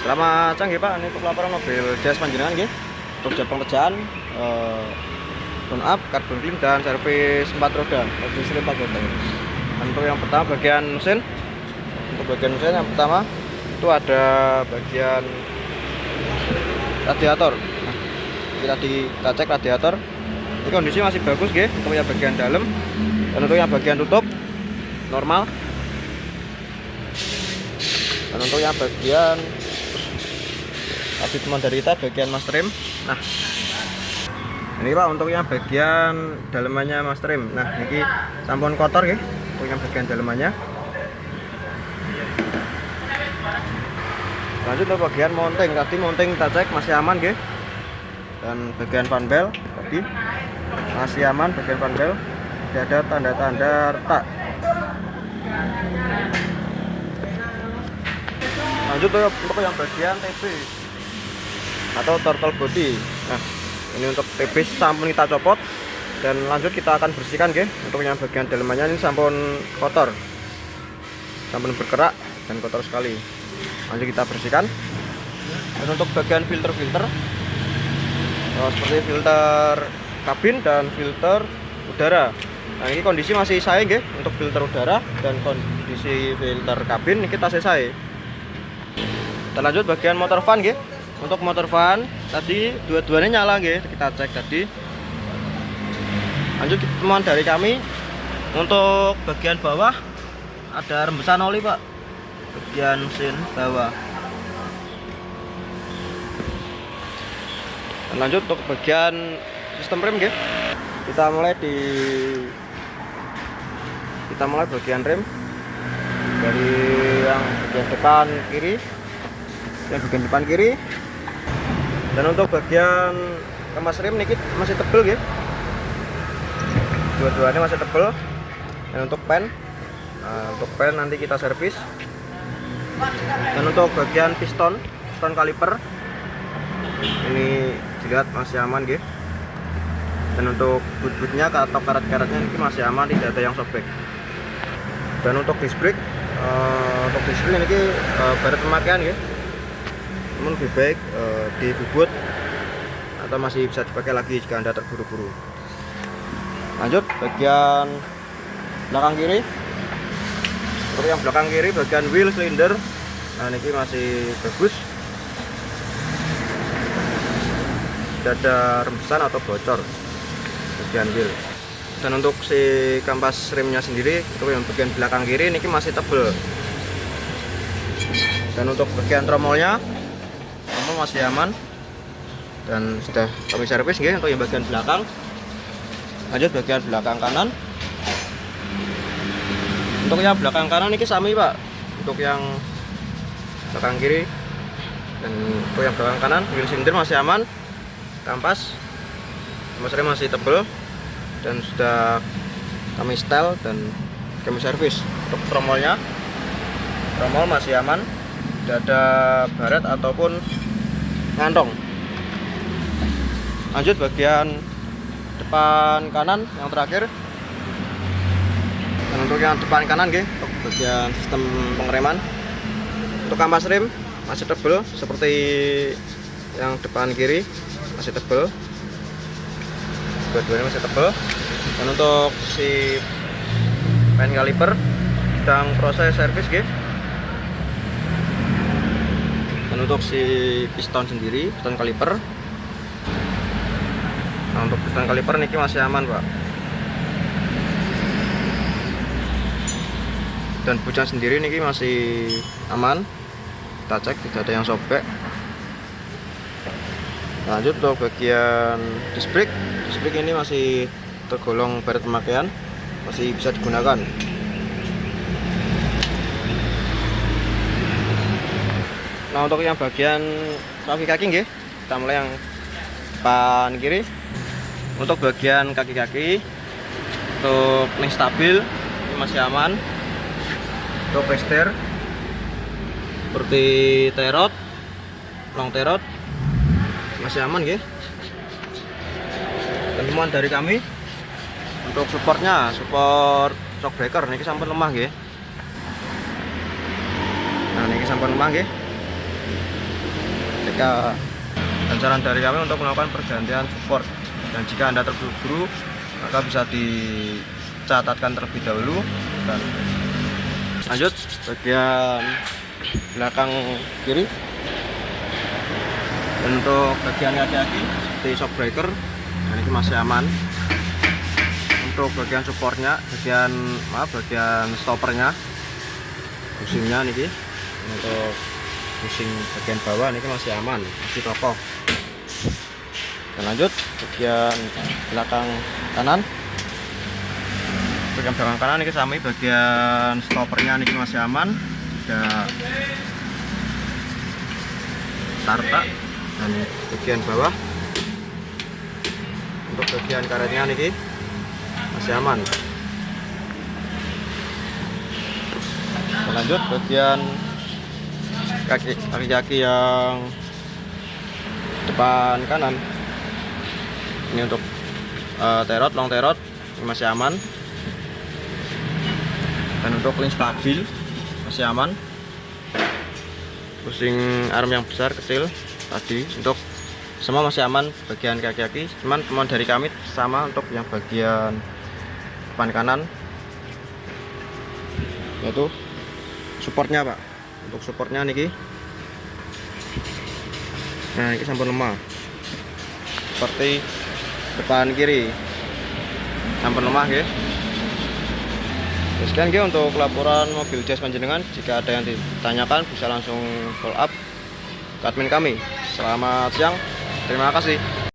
Selamat canggih Pak, ini untuk laporan mobil Jazz panjenengan nggih. Untuk jam pengerjaan tune up, carbon clean dan servis 4 roda, servis rim 4 roda. Untuk yang pertama bagian mesin. Untuk bagian mesin yang pertama itu ada bagian radiator. Nah, kita cek radiator. Ini kondisi masih bagus nggih untuk yang bagian dalam. Dan untuk yang bagian tutup normal. Dan untuk yang bagian tadi teman dari kita bagian master rim. Nah, ini Pak untuk yang bagian dalemannya master rim. Nah, ini sampun kotor ya untuk yang bagian dalemannya. Lanjut ke bagian mounting. Tadi mounting kita cek masih aman ya. Dan bagian fan belt tadi masih aman, bagian fan belt tidak ada tanda-tanda retak. Lanjut untuk yang bagian TB atau throttle body. Nah, ini untuk TB sampun kita copot dan lanjut kita akan bersihkan nggih. Untuk yang bagian dalemannya ini sampun kotor, sampun berkerak dan kotor sekali. Lanjut kita bersihkan. Dan untuk bagian filter seperti filter kabin dan filter udara. Nah, ini kondisi masih sae nggih untuk filter udara dan kondisi filter kabin ini kita selesai. Kita lanjut bagian motor fan nggih. Untuk motor fan tadi dua-duanya nyala nggih, kita cek tadi. Lanjut teman dari kami untuk bagian bawah ada rembesan oli Pak, bagian mesin bawah. Dan lanjut untuk bagian sistem rem nggih. Kita mulai bagian rem dari yang bagian depan kiri, dan untuk bagian kemas rem ini masih tebel ya, dua-duanya masih tebel. Dan untuk pen, nanti kita servis. Dan untuk bagian piston kaliper ini dilihat masih aman ya. Dan untuk boot-bootnya atau karat-karatnya ini masih aman, tidak ada yang sobek. Dan untuk disc brake, ini baret pemakaian ya, namun lebih baik dibubut atau masih bisa dipakai lagi jika Anda terburu-buru. Lanjut bagian belakang kiri. Untuk yang belakang kiri bagian wheel cylinder, nah ini masih bagus, tidak ada rembesan atau bocor bagian wheel. Dan untuk si kampas remnya sendiri, untuk yang bagian belakang kiri ini masih tebel. Dan untuk bagian tromolnya masih aman dan sudah kami servis nggih untuk yang bagian belakang. Lanjut bagian belakang kanan. Untuk yang belakang kanan ini sami Pak, untuk yang belakang kiri. Dan untuk yang belakang kanan wheel cylinder masih aman, kampas rem masih tebel dan sudah kami setel dan kami servis. Untuk tromol masih aman, tidak ada baret ataupun ngantong. Lanjut bagian depan kanan yang terakhir. Dan untuk yang depan kanan nggih, untuk bagian sistem pengereman, untuk kampas rem masih tebel seperti yang depan kiri, masih tebel, dua-duanya masih tebel. Dan untuk si pen kaliper sedang proses servis nggih. Dan untuk si piston sendiri, piston kaliper, nah untuk piston kaliper ini masih aman Pak. Dan bujan sendiri ini masih aman, kita cek tidak ada yang sobek. Lanjut untuk bagian disc brake ini masih tergolong baret pemakaian, masih bisa digunakan. Nah, untuk yang bagian kaki-kaki nggih, kita mulai yang depan kiri. Untuk bagian kaki-kaki, untuk ring stabil ini masih aman. Untuk rester seperti tie-rod, long tie-rod masih aman nggih. Dan temuan dari kami untuk support shock breaker ini sampun lemah nggih. Nah, ini sampun lemah nggih. dan saran dari kami untuk melakukan pergantian support. Dan jika Anda terburu-buru, maka bisa dicatatkan terlebih dahulu. Dan lanjut bagian belakang kiri. Dan untuk bagian kaki-kaki seperti shock breaker, nah ini masih aman. Untuk bagian supportnya, bagian stoppernya, bushingnya nih, untuk bushing bagian bawah ini masih aman, masih kokoh. Dan lanjut bagian belakang kanan. Bagian belakang kanan ini sami, bagian stoppernya ini masih aman, tidak tarta. Dan bagian bawah untuk bagian karetnya ini masih aman. Lanjut bagian kaki-kaki yang depan kanan ini untuk long terot ini masih aman. Dan untuk link stabil masih aman. Pusing arm yang besar kecil tadi untuk semua masih aman bagian kaki-kaki. Cuman temuan dari kami sama untuk yang bagian depan kanan, yaitu supportnya Pak. Untuk supportnya niki, nah ini sampun lemah seperti depan kiri sampun lemah ya. Sekian ya untuk laporan mobil jazz panjenengan. Jika ada yang ditanyakan bisa langsung follow up ke admin kami. Selamat siang, terima kasih.